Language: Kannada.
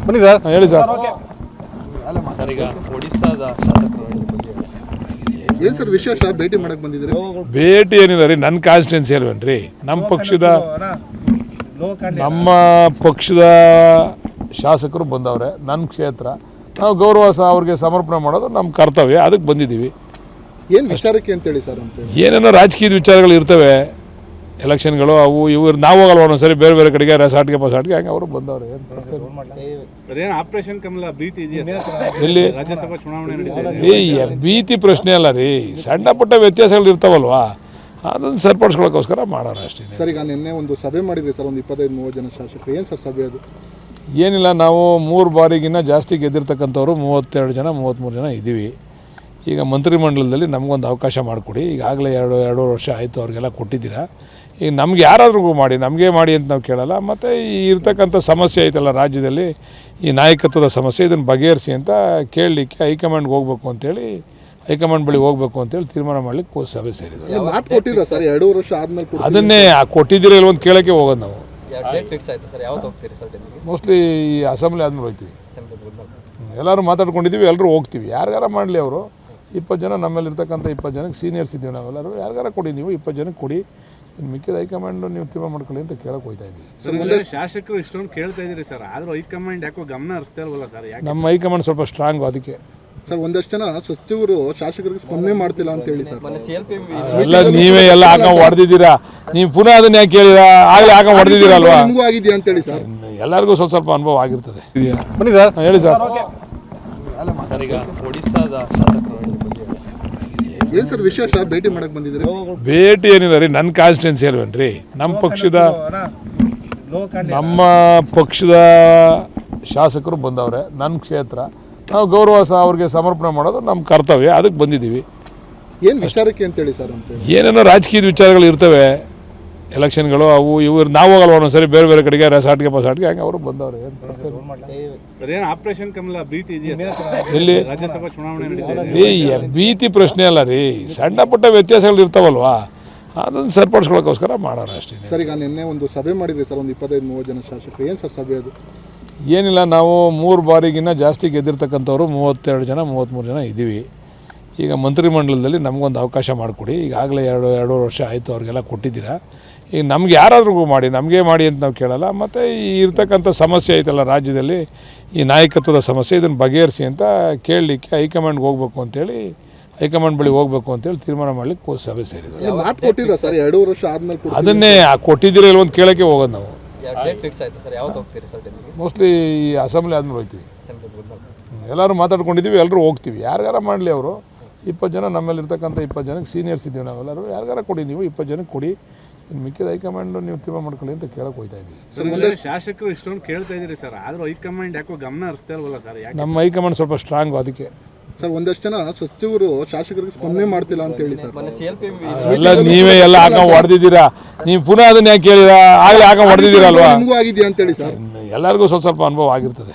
ಬನ್ನಿ ಸರ್, ಹೇಳಿ ಸರ್. ಸರ್, ಈಗ ಒಡಿಸ್ಸಾದ ಶಾಸಕರು ಏನು ಸರ್ ವಿಶೇಷ ಭೇಟಿ ಮಾಡಕ್ಕೆ ಬಂದಿದ್ದೀರಿ? ಭೇಟಿ ಏನಿಲ್ಲ ರೀ, ನನ್ನ ಕಾನ್ಸ್ಟಿಟ್ಯೂನ್ಸಿ ಅಲ್ವೇನ್ರಿ. ನಮ್ಮ ಪಕ್ಷದ ಶಾಸಕರು ಬಂದವ್ರೆ, ನನ್ನ ಕ್ಷೇತ್ರ. ನಾವು ಗೌರವ ಅವ್ರಿಗೆ ಸಮರ್ಪಣೆ ಮಾಡೋದು ನಮ್ಮ ಕರ್ತವ್ಯ, ಅದಕ್ಕೆ ಬಂದಿದ್ದೀವಿ. ಏನು ವಿಚಾರಕ್ಕೆ ಅಂತೇಳಿ ಸರ್? ಅಂತ ಏನೇನೋ ರಾಜಕೀಯದ ವಿಚಾರಗಳು ಇರ್ತವೆ, ಎಲೆಕ್ಷನ್ಗಳು ಅವು ಇವು. ನಾವು ಹೋಗಲ್ಲ ಒಂದೊಂದ್ಸರಿ ಬೇರೆ ಬೇರೆ ಕಡೆಗೆ ರೆಸಾರ್ಟ್ಗೆ ಪಸಾಟ್ಗೆ, ಹಂಗೆ ಅವರು ಬಂದವ್ರೆ. ಆಪರೇಷನ್ ಕಮಲ ಭೀತಿ ಇದೆಯಾ? ಎಲ್ಲಿ ರಾಜ್ಯಸಭಾ ಚುನಾವಣೆ ಭೀತಿ ಪ್ರಶ್ನೆ ಅಲ್ಲ ರೀ, ಸಣ್ಣ ಪುಟ್ಟ ವ್ಯತ್ಯಾಸಗಳು ಇರ್ತಾವಲ್ವಾ, ಅದನ್ನು ಸರಿಪಡಿಸ್ಕೊಳ್ಳೋಕ್ಕೋಸ್ಕರ ಮಾಡೋಣ ಅಷ್ಟೇ. ಸರ್, ಈಗ ನಿನ್ನೆ ಒಂದು ಸಭೆ ಮಾಡಿದ್ರಿ ಸರ್, ಒಂದು 25-30 ಜನ ಶಾಸಕರು. ಏನು ಸರ್ ಸಭೆ ಅದು? ಏನಿಲ್ಲ, ನಾವು 3 ಬಾರಿಗಿನ್ನ ಜಾಸ್ತಿ ಗೆದ್ದಿರ್ತಕ್ಕಂಥವ್ರು 32 ಜನ 33 ಜನ ಇದ್ದೀವಿ. ಈಗ ಮಂತ್ರಿಮಂಡಲದಲ್ಲಿ ನಮಗೊಂದು ಅವಕಾಶ ಮಾಡಿಕೊಡಿ. ಈಗಾಗಲೇ ಎರಡು ವರ್ಷ ಆಯಿತು ಅವ್ರಿಗೆಲ್ಲ ಕೊಟ್ಟಿದ್ದೀರಾ. ಈಗ ನಮ್ಗೆ ಯಾರಾದ್ರೂ ಮಾಡಿ, ನಮಗೆ ಮಾಡಿ ಅಂತ ನಾವು ಕೇಳಲ್ಲ. ಮತ್ತು ಈ ಇರ್ತಕ್ಕಂಥ ಸಮಸ್ಯೆ ಐತಲ್ಲ ರಾಜ್ಯದಲ್ಲಿ, ಈ ನಾಯಕತ್ವದ ಸಮಸ್ಯೆ, ಇದನ್ನು ಬಗೆಹರಿಸಿ ಅಂತ ಕೇಳಲಿಕ್ಕೆ ಹೈಕಮಾಂಡ್ಗೆ ಹೋಗಬೇಕು ಅಂತೇಳಿ, ಹೈಕಮಾಂಡ್ ಬಳಿ ಹೋಗಬೇಕು ಅಂತೇಳಿ ತೀರ್ಮಾನ ಮಾಡಲಿಕ್ಕೆ ಸಭೆ ಸೇರಿದ್ರು. ಮಾತು ಕೊಟ್ಟಿರ ಸರ್, 2 ವರ್ಷ ಆದ್ಮೇಲೆ ಅದನ್ನೇ ಕೊಟ್ಟಿದ್ದೀರಾ ಇಲ್ವೊಂದು ಕೇಳೋಕ್ಕೆ ಹೋಗೋದು ನಾವು. ಮೋಸ್ಟ್ಲಿ ಈ ಅಸೆಂಬ್ಲಿ ಆದ್ಮೇಲೆ ಹೋಗ್ತೀವಿ. ಎಲ್ಲರೂ ಮಾತಾಡ್ಕೊಂಡಿದ್ದೀವಿ, ಎಲ್ಲರೂ ಹೋಗ್ತೀವಿ. ಯಾರಿಗಾರ ಮಾಡಲಿ, ಅವರು 20 ಜನ ನಮ್ಮಲ್ಲಿರ್ತಕ್ಕಂಥ 20 ಜನಕ್ಕೆ ಸೀನಿಯರ್ಸ್ ಇದ್ದೀವಿ ನಾವೆಲ್ಲರೂ. ಯಾರಿಗಾರ ಕೊಡಿ, ನೀವು 20 ಜನಕ್ಕೆ ಕೊಡಿ, ಇನ್ನು ಮಿಕ್ಕಿದ ಹೈಕಮಾಂಡ್ ನೀವು ತೀರ್ಮಾನ ಮಾಡ್ಕೊಳ್ಳಿ ಅಂತ ಕೇಳಕ್ಕೆ ಹೋಗ್ತಾ ಇದ್ದೀವಿ. ಶಾಸಕರು ಇಷ್ಟೊಂದು ಕೇಳ್ತಾ ಇದ್ದೀರಿ ಸರ್, ಆದರೂ ಹೈಕಮಾಂಡ್ ಯಾಕೋ ಗಮನ ಹರಿಸ್ತಾ ಇಲ್ವಲ್ಲ ಸರ್? ನಮ್ಮ ಹೈಕಮಾಂಡ್ ಸ್ವಲ್ಪ ಸ್ಟ್ರಾಂಗು, ಅದಕ್ಕೆ. ಸರ್, ಒಂದಷ್ಟು ಜನ ಸಚಿವರು ಶಾಸಕರಿಗೆ ಸ್ಪಂದನೆ ಮಾಡ್ತಿಲ್ಲ ಅಂತ ಹೇಳಿ ಸರ್. ಎಲ್ಲ ನೀವೇ ಎಲ್ಲ ಹಾಕೊಂಡು ಹೊಡೆದಿದ್ದೀರಾ, ನೀವು ಪುನಃ ಅದನ್ನ ಯಾಕೆ ಕೇಳಿರಾ? ಆಗಲೇ ಹಾಕೊಂಡು ಹೊಡೆದಿದ್ದೀರಲ್ವಾ? ನಿಮಗೂ ಆಗಿದೆಯಾ ಅಂತೇಳಿ ಸರ್? ಎಲ್ಲರಿಗೂ ಸ್ವಲ್ಪ ಅನುಭವ ಆಗಿರ್ತದೆ. ಬನ್ನಿ ಸರ್, ಹೇಳಿ ಸರ್. ಸರ್, ಈಗ ಒಡಿಸ್ಸಾದ ಶಾಸಕರು ಏನು ಸರ್ ವಿಶೇಷ ಭೇಟಿ ಮಾಡಕ್ಕೆ ಬಂದಿದ್ದೀರಿ? ಭೇಟಿ ಏನಿಲ್ಲ ರೀ, ನನ್ನ ಕಾನ್ಸ್ಟಿಟ್ಯೂನ್ಸಿ ಅಲ್ವೇನ್ರಿ. ನಮ್ಮ ಪಕ್ಷದ ಶಾಸಕರು ಬಂದವ್ರೆ, ನನ್ನ ಕ್ಷೇತ್ರ. ನಾವು ಗೌರವ ಅವ್ರಿಗೆ ಸಮರ್ಪಣೆ ಮಾಡೋದು ನಮ್ಮ ಕರ್ತವ್ಯ, ಅದಕ್ಕೆ ಬಂದಿದ್ದೀವಿ. ಏನು ವಿಚಾರಕ್ಕೆ ಅಂತೇಳಿ ಸರ್? ಅಂತ ಏನೇನೋ ರಾಜಕೀಯದ ವಿಚಾರಗಳು ಇರ್ತವೆ, ಎಲೆಕ್ಷನ್ಗಳು ಅವು ಇವು. ನಾವು ಹೋಗಲ್ಲ ಒಂದೊಂದ್ಸರಿ ಬೇರೆ ಬೇರೆ ಕಡೆಗೆ ರೆಸಾರ್ಟ್ಗೆ ಪಸಾಟ್ಗೆ, ಹಂಗೆ ಅವರು ಬಂದವ್ರೆ. ಆಪರೇಷನ್ ಕಮಲ ಭೀತಿ ಇದೆಯಾ? ಎಲ್ಲಿ ರಾಜ್ಯಸಭಾ ಚುನಾವಣೆ ಭೀತಿ ಪ್ರಶ್ನೆ ಅಲ್ಲ ರೀ, ಸಣ್ಣ ಪುಟ್ಟ ವ್ಯತ್ಯಾಸಗಳು ಇರ್ತಾವಲ್ವಾ, ಅದನ್ನು ಸರಿಪಡಿಸ್ಕೊಳ್ಳೋಕ್ಕೋಸ್ಕರ ಮಾಡೋಣ ಅಷ್ಟೇ. ಸರ್, ಈಗ ನಿನ್ನೆ ಒಂದು ಸಭೆ ಮಾಡಿದ್ರಿ ಸರ್, ಒಂದು 25-30 ಜನ ಶಾಸಕರು. ಏನು ಸರ್ ಸಭೆ ಅದು? ಏನಿಲ್ಲ, ನಾವು 3 ಬಾರಿಗಿನ್ನ ಜಾಸ್ತಿ ಗೆದ್ದಿರ್ತಕ್ಕಂಥವ್ರು 32 ಜನ 33 ಜನ ಇದ್ದೀವಿ. ಈಗ ಮಂತ್ರಿಮಂಡಲದಲ್ಲಿ ನಮಗೊಂದು ಅವಕಾಶ ಮಾಡಿಕೊಡಿ. ಈಗಾಗಲೇ ಎರಡು ವರ್ಷ ಆಯಿತು ಅವ್ರಿಗೆಲ್ಲ ಕೊಟ್ಟಿದ್ದೀರಾ. ಈಗ ನಮ್ಗೆ ಯಾರಾದ್ರೂ ಮಾಡಿ, ನಮಗೆ ಮಾಡಿ ಅಂತ ನಾವು ಕೇಳಲ್ಲ. ಮತ್ತು ಈ ಇರ್ತಕ್ಕಂಥ ಸಮಸ್ಯೆ ಐತಲ್ಲ ರಾಜ್ಯದಲ್ಲಿ, ಈ ನಾಯಕತ್ವದ ಸಮಸ್ಯೆ, ಇದನ್ನು ಬಗೆಹರಿಸಿ ಅಂತ ಕೇಳಲಿಕ್ಕೆ ಹೈಕಮಾಂಡ್ಗೆ ಹೋಗಬೇಕು ಅಂತೇಳಿ, ಹೈಕಮಾಂಡ್ ಬಳಿ ಹೋಗಬೇಕು ಅಂತೇಳಿ ತೀರ್ಮಾನ ಮಾಡಲಿಕ್ಕೆ ಸಭೆ ಸೇರಿದ್ರು. ಮಾತು ಕೊಟ್ಟಿರ ಸರ್, 2 ವರ್ಷ ಆದ್ಮೇಲೆ ಅದನ್ನೇ ಕೊಟ್ಟಿದ್ದೀರಾ ಇಲ್ವೊಂದು ಕೇಳೋಕ್ಕೆ ಹೋಗೋದು ನಾವು. ಮೋಸ್ಟ್ಲಿ ಈ ಅಸೆಂಬ್ಲಿ ಆದ್ಮೇಲೆ ಹೋಗ್ತೀವಿ. ಎಲ್ಲರೂ ಮಾತಾಡ್ಕೊಂಡಿದ್ದೀವಿ, ಎಲ್ಲರೂ ಹೋಗ್ತೀವಿ. ಯಾರಿಗಾರ ಮಾಡಲಿ, ಅವರು 20 ಜನ ನಮ್ಮಲ್ಲಿರ್ತಕ್ಕಂಥ 20 ಜನಕ್ಕೆ ಸೀನಿಯರ್ಸ್ ಇದ್ದೀವಿ ನಾವೆಲ್ಲರೂ. ಯಾರಿಗಾರ ಕೊಡಿ, ನೀವು 20 ಜನಕ್ಕೆ ಕೊಡಿ, ಇನ್ನು ಮಿಕ್ಕಿದ ಹೈಕಮಾಂಡ್ ನೀವು ತೀರ್ಮಾನ ಮಾಡ್ಕೊಳ್ಳಿ ಅಂತ ಕೇಳಕ್ಕೆ ಹೋಗ್ತಾ ಇದ್ದೀವಿ. ಶಾಸಕರು ಇಷ್ಟೊಂದು ಕೇಳ್ತಾ ಇದ್ದೀರಿ ಸರ್, ಆದರೂ ಹೈಕಮಾಂಡ್ ಯಾಕೋ ಗಮನ ಹರಿಸ್ತಾ ಇಲ್ವಲ್ಲ ಸರ್? ನಮ್ಮ ಹೈಕಮಾಂಡ್ ಸ್ವಲ್ಪ ಸ್ಟ್ರಾಂಗು, ಅದಕ್ಕೆ. ಸರ್, ಒಂದಷ್ಟು ಜನ ಸಚಿವರು ಶಾಸಕರಿಗೆ ಸ್ಪಂದನೆ ಮಾಡ್ತಿಲ್ಲ ಅಂತ ಹೇಳಿ ಸರ್. ಎಲ್ಲ ನೀವೇ ಎಲ್ಲ ಹಾಕೊಂಡು ಹೊಡೆದಿದ್ದೀರಾ, ನೀವು ಪುನಃ ಅದನ್ನ ಯಾಕೆ ಕೇಳಿರಾ? ಆಗಲೇ ಹಾಕೊಂಡು ಹೊಡೆದಿದ್ದೀರಲ್ವಾ? ನಿಮಗೂ ಆಗಿದೆಯಾ ಅಂತೇಳಿ ಸರ್? ಎಲ್ಲರಿಗೂ ಸ್ವಲ್ಪ ಅನುಭವ ಆಗಿರ್ತದೆ.